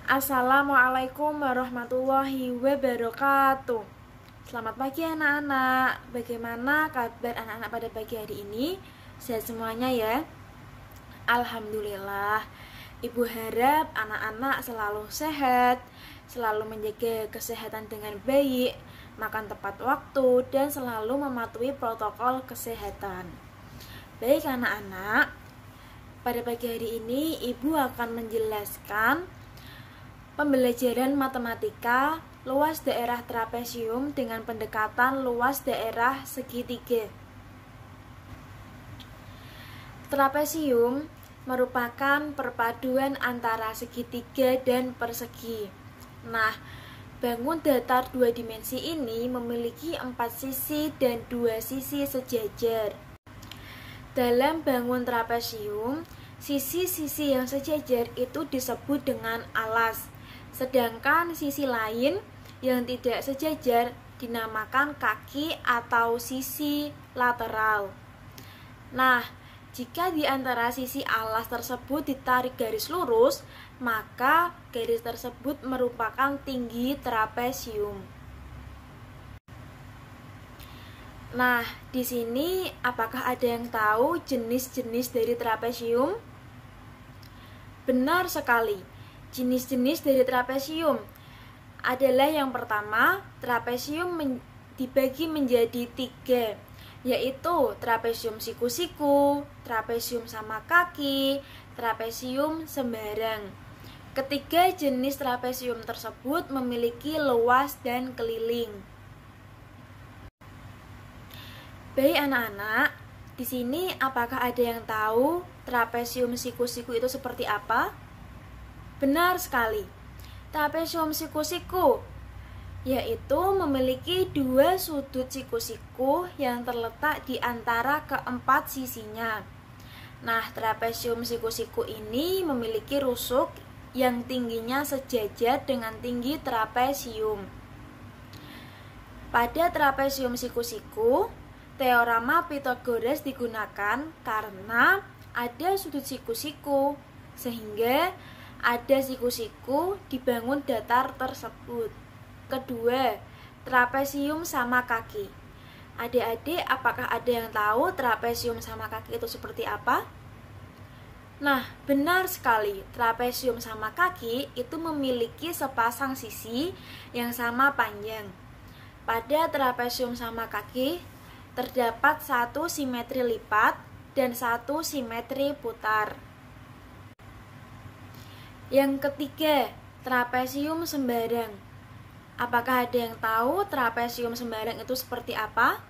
Assalamualaikum warahmatullahi wabarakatuh. Selamat pagi anak-anak. Bagaimana kabar anak-anak pada pagi hari ini? Sehat semuanya ya? Alhamdulillah. Ibu harap anak-anak selalu sehat, selalu menjaga kesehatan dengan baik, makan tepat waktu, dan selalu mematuhi protokol kesehatan. Baik anak-anak, pada pagi hari ini Ibu akan menjelaskan pembelajaran matematika luas daerah trapesium dengan pendekatan luas daerah segitiga. Trapesium merupakan perpaduan antara segitiga dan persegi. Nah, bangun datar dua dimensi ini memiliki 4 sisi dan 2 sisi sejajar. Dalam bangun trapesium, sisi-sisi yang sejajar itu disebut dengan alas. Sedangkan sisi lain yang tidak sejajar dinamakan kaki atau sisi lateral. Nah, jika di antara sisi alas tersebut ditarik garis lurus, maka garis tersebut merupakan tinggi trapesium. Nah, di sini apakah ada yang tahu jenis-jenis dari trapesium? Benar sekali. Jenis-jenis dari trapesium adalah yang pertama, trapesium dibagi menjadi 3, yaitu trapesium siku-siku, trapesium sama kaki, trapesium sembarang. Ketiga jenis trapesium tersebut memiliki luas dan keliling. Baik anak-anak, di sini apakah ada yang tahu trapesium siku-siku itu seperti apa? Benar sekali. Trapesium siku-siku yaitu memiliki 2 sudut siku-siku yang terletak di antara keempat sisinya. Nah, trapesium siku-siku ini memiliki rusuk yang tingginya sejajar dengan tinggi trapesium. Pada trapesium siku-siku, teorema Pythagoras digunakan karena ada sudut siku-siku, sehingga ada siku-siku dibangun datar tersebut. Kedua, trapesium sama kaki. Adik-adik, apakah ada yang tahu trapesium sama kaki itu seperti apa? Nah, benar sekali. Trapesium sama kaki itu memiliki sepasang sisi yang sama panjang. Pada trapesium sama kaki terdapat 1 simetri lipat dan 1 simetri putar. Yang ketiga, trapesium sembarang. Apakah ada yang tahu trapesium sembarang itu seperti apa?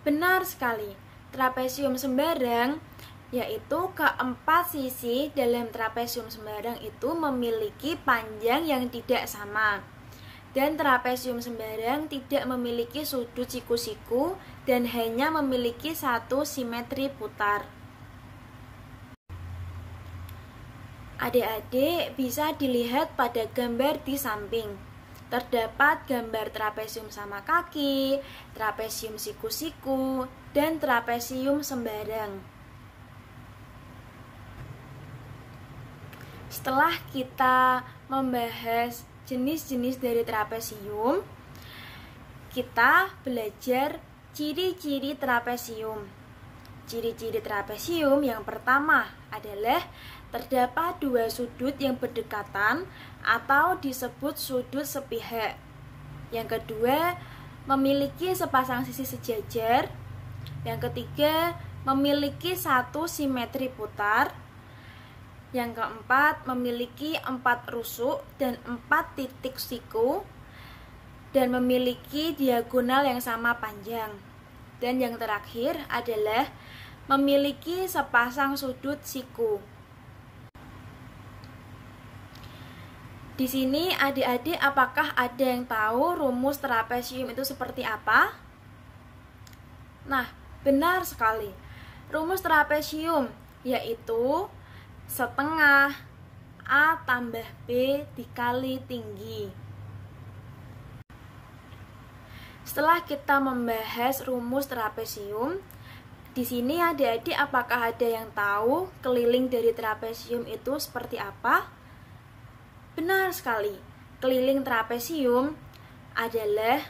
Benar sekali. Trapesium sembarang yaitu keempat sisi dalam trapesium sembarang itu memiliki panjang yang tidak sama. Dan trapesium sembarang tidak memiliki sudut siku-siku dan hanya memiliki 1 simetri putar. Adik-adik bisa dilihat pada gambar di samping. Terdapat gambar trapesium sama kaki, trapesium siku-siku, dan trapesium sembarang. Setelah kita membahas jenis-jenis dari trapesium, kita belajar ciri-ciri trapesium. Ciri-ciri trapesium yang pertama adalah terdapat 2 sudut yang berdekatan atau disebut sudut sepihak. Yang kedua, memiliki sepasang sisi sejajar. Yang ketiga, memiliki 1 simetri putar. Yang keempat, memiliki 4 rusuk dan 4 titik siku dan memiliki diagonal yang sama panjang. Dan yang terakhir adalah memiliki sepasang sudut siku. Di sini adik-adik apakah ada yang tahu rumus trapesium itu seperti apa? Nah, benar sekali. Rumus trapesium yaitu setengah A tambah B dikali tinggi. Setelah kita membahas rumus trapesium, di sini adik-adik apakah ada yang tahu keliling dari trapesium itu seperti apa? Benar sekali. Keliling trapesium adalah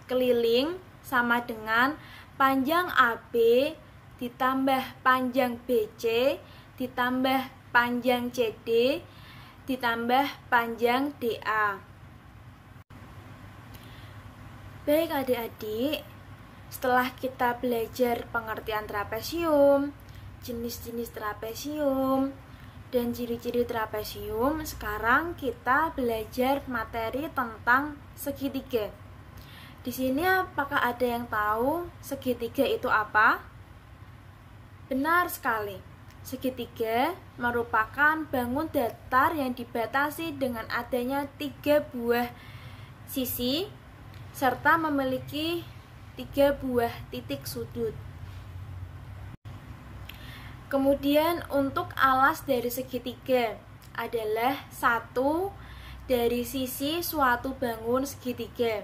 keliling sama dengan panjang AB ditambah panjang BC ditambah panjang CD ditambah panjang DA. Baik adik-adik, setelah kita belajar pengertian trapesium, jenis-jenis trapesium, dan ciri-ciri trapesium, sekarang kita belajar materi tentang segitiga. Di sini apakah ada yang tahu segitiga itu apa? Benar sekali. Segitiga merupakan bangun datar yang dibatasi dengan adanya 3 buah sisi serta memiliki 3 buah titik sudut. Kemudian untuk alas dari segitiga adalah satu dari sisi suatu bangun segitiga.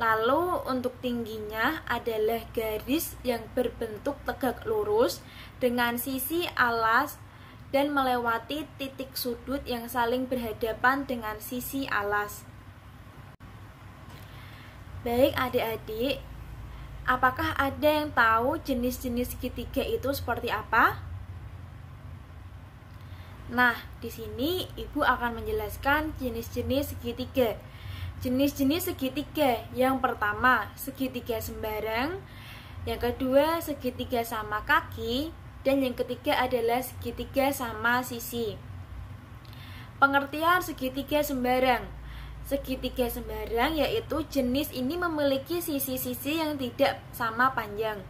Lalu untuk tingginya adalah garis yang berbentuk tegak lurus dengan sisi alas dan melewati titik sudut yang saling berhadapan dengan sisi alas. Baik adik-adik, apakah ada yang tahu jenis-jenis segitiga itu seperti apa? Nah, di sini Ibu akan menjelaskan jenis-jenis segitiga. Jenis-jenis segitiga, yang pertama segitiga sembarang, yang kedua segitiga sama kaki, dan yang ketiga adalah segitiga sama sisi. Pengertian segitiga sembarang. Segitiga sembarang yaitu jenis ini memiliki sisi-sisi yang tidak sama panjang.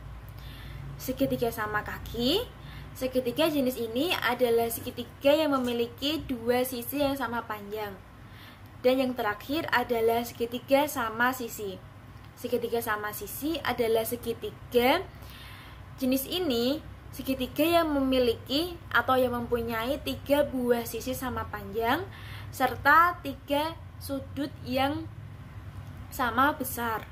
Segitiga sama kaki, segitiga jenis ini adalah segitiga yang memiliki 2 sisi yang sama panjang. Dan yang terakhir adalah segitiga sama sisi. Segitiga sama sisi adalah segitiga jenis ini, segitiga yang memiliki atau yang mempunyai 3 buah sisi sama panjang serta 3 sudut yang sama besar.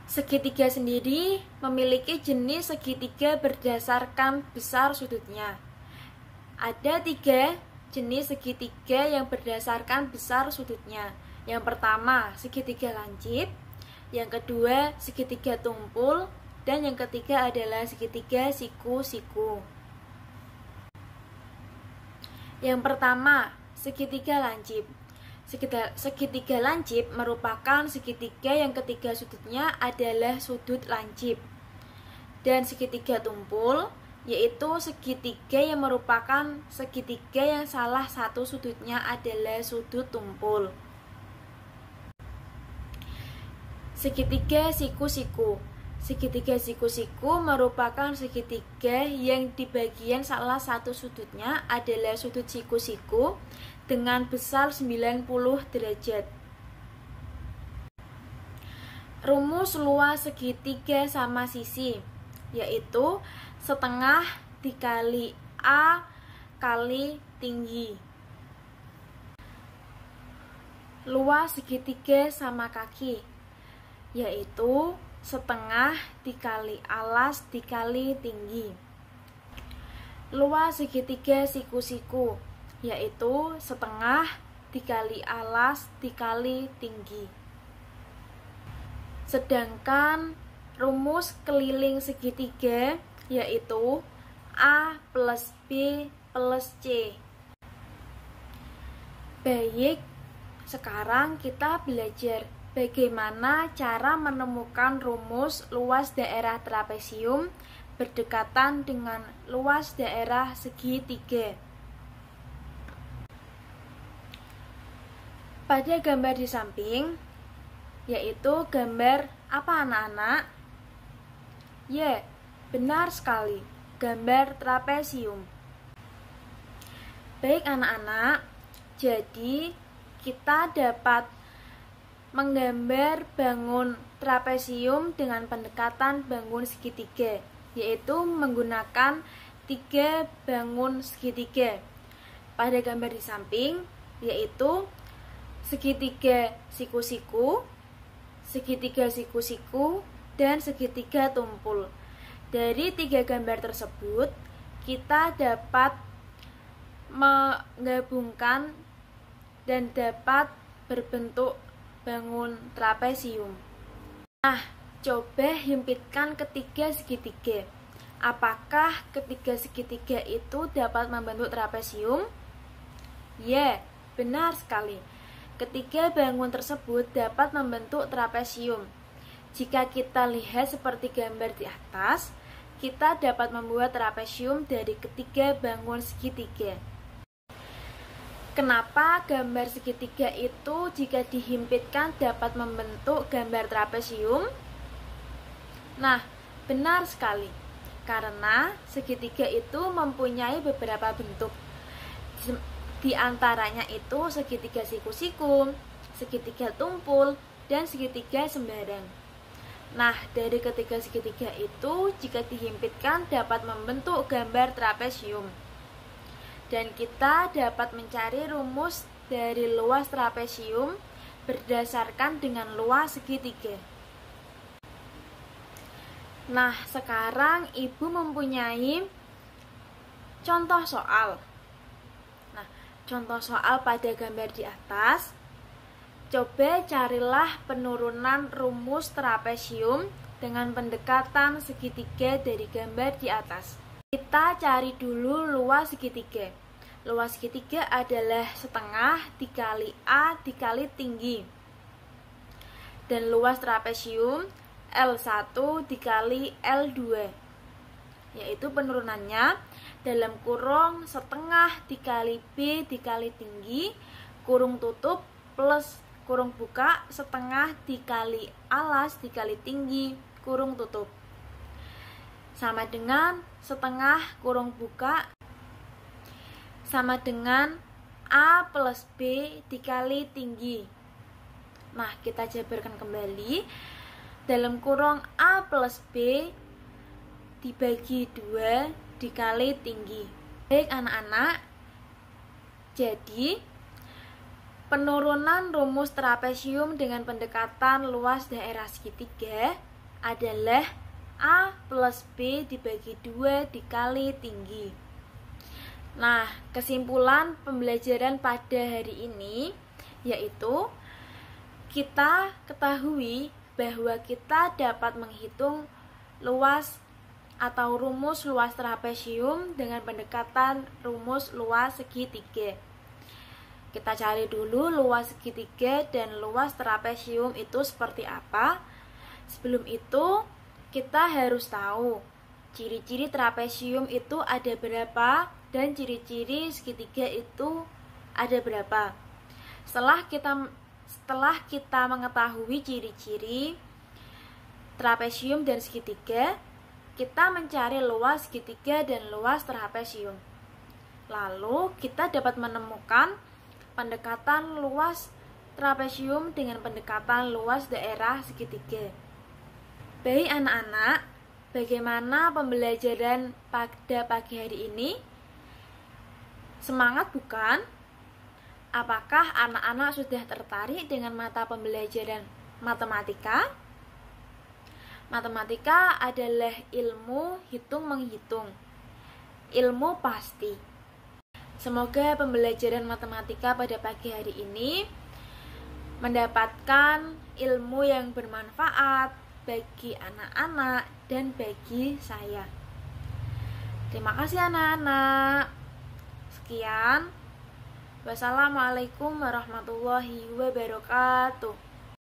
Segitiga sendiri memiliki jenis segitiga berdasarkan besar sudutnya. Ada 3 jenis segitiga yang berdasarkan besar sudutnya. Yang pertama segitiga lancip, yang kedua segitiga tumpul, dan yang ketiga adalah segitiga siku-siku. Yang pertama, segitiga lancip. Segitiga lancip merupakan segitiga yang ketiga sudutnya adalah sudut lancip. Dan segitiga tumpul yaitu segitiga yang merupakan segitiga yang salah satu sudutnya adalah sudut tumpul. Segitiga siku-siku. Segitiga siku-siku merupakan segitiga yang di bagian salah satu sudutnya adalah sudut siku-siku dengan besar 90 derajat. Rumus luas segitiga sama sisi yaitu setengah dikali A kali tinggi. Luas segitiga sama kaki yaitu setengah dikali alas dikali tinggi. Luas segitiga siku-siku yaitu setengah dikali alas dikali tinggi. Sedangkan rumus keliling segitiga yaitu A plus B plus C. Baik, sekarang kita belajar bagaimana cara menemukan rumus luas daerah trapesium berdekatan dengan luas daerah segitiga. Pada gambar di samping, yaitu gambar apa anak-anak? Ya, benar sekali, gambar trapesium. Baik anak-anak, jadi kita dapat menggambar bangun trapesium dengan pendekatan bangun segitiga, yaitu menggunakan 3 bangun segitiga. Pada gambar di samping, yaitu segitiga siku-siku, segitiga siku-siku, dan segitiga tumpul. Dari 3 gambar tersebut, kita dapat menggabungkan dan dapat berbentuk bangun trapesium. Nah, coba himpitkan ketiga segitiga. Apakah ketiga segitiga itu dapat membentuk trapesium? Ya, benar sekali. Ketiga bangun tersebut dapat membentuk trapesium. Jika kita lihat seperti gambar di atas, kita dapat membuat trapesium dari ketiga bangun segitiga. Kenapa gambar segitiga itu jika dihimpitkan dapat membentuk gambar trapesium? Nah, benar sekali. Karena segitiga itu mempunyai beberapa bentuk. Di antaranya itu segitiga siku-siku, segitiga tumpul, dan segitiga sembarang. Nah, dari ketiga segitiga itu jika dihimpitkan dapat membentuk gambar trapesium. Dan kita dapat mencari rumus dari luas trapesium berdasarkan dengan luas segitiga. Nah, sekarang Ibu mempunyai contoh soal. Nah, contoh soal pada gambar di atas. Coba carilah penurunan rumus trapesium dengan pendekatan segitiga dari gambar di atas. Kita cari dulu luas segitiga. Luas segitiga adalah setengah dikali A dikali tinggi. Dan luas trapesium L1 dikali L2, yaitu penurunannya dalam kurung setengah dikali B dikali tinggi, kurung tutup plus kurung buka setengah dikali alas dikali tinggi, kurung tutup, sama dengan setengah kurung buka sama dengan A plus B dikali tinggi. Nah, kita jabarkan kembali. Dalam kurung A plus B dibagi 2 dikali tinggi. Baik anak-anak, jadi penurunan rumus trapesium dengan pendekatan luas daerah segitiga adalah A plus B dibagi 2 dikali tinggi. Nah, kesimpulan pembelajaran pada hari ini yaitu kita ketahui bahwa kita dapat menghitung luas atau rumus luas trapesium dengan pendekatan rumus luas segitiga. Kita cari dulu luas segitiga dan luas trapesium itu seperti apa. Sebelum itu, kita harus tahu ciri-ciri trapesium itu ada berapa dan ciri-ciri segitiga itu ada berapa. Setelah kita mengetahui ciri-ciri trapesium dan segitiga, kita mencari luas segitiga dan luas trapesium. Lalu kita dapat menemukan pendekatan luas trapesium dengan pendekatan luas daerah segitiga. Baik anak-anak, bagaimana pembelajaran pada pagi hari ini? Semangat bukan? Apakah anak-anak sudah tertarik dengan mata pembelajaran matematika? Matematika adalah ilmu hitung-menghitung, ilmu pasti. Semoga pembelajaran matematika pada pagi hari ini mendapatkan ilmu yang bermanfaat bagi anak-anak dan bagi saya. Terima kasih anak-anak. Sekian. Wassalamualaikum warahmatullahi wabarakatuh.